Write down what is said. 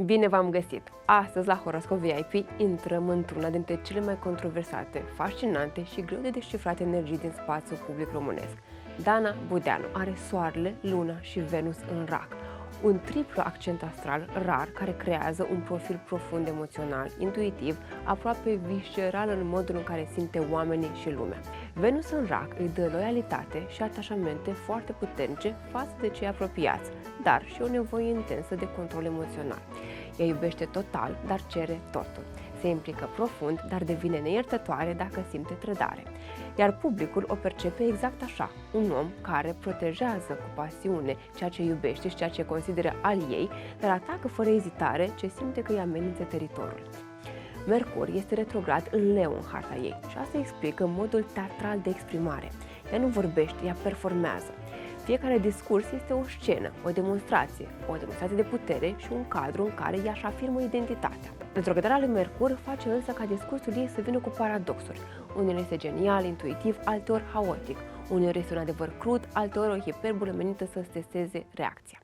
Bine v-am găsit! Astăzi, la Horoscop VIP, intrăm într-una dintre cele mai controversate, fascinante și greu de descifrate energii din spațiul public românesc. Dana Budeanu are Soarele, Luna și Venus în Rac, un triplu accent astral rar care creează un profil profund emoțional, intuitiv, aproape visceral în modul în care simte oamenii și lumea. Venus în Rac îi dă loialitate și atașamente foarte puternice față de cei apropiați, dar și o nevoie intensă de control emoțional. Ea iubește total, dar cere totul. Se implică profund, dar devine neiertătoare dacă simte trădare. Iar publicul o percepe exact așa, un om care protejează cu pasiune ceea ce iubește și ceea ce consideră al ei, dar atacă fără ezitare ce simte că îi amenință teritoriul. Mercur este retrograd în Leu în harta ei și asta explică modul teatral de exprimare. Ea nu vorbește, ea performează. Fiecare discurs este o scenă, o demonstrație de putere și un cadru în care ea își afirmă identitatea. Retrogradarea lui Mercur face însă ca discursul ei să vină cu paradoxuri. Uneori este genial, intuitiv, alteori haotic. Uneori este un adevăr crud, alteori o hiperbolă menită să testeze reacția.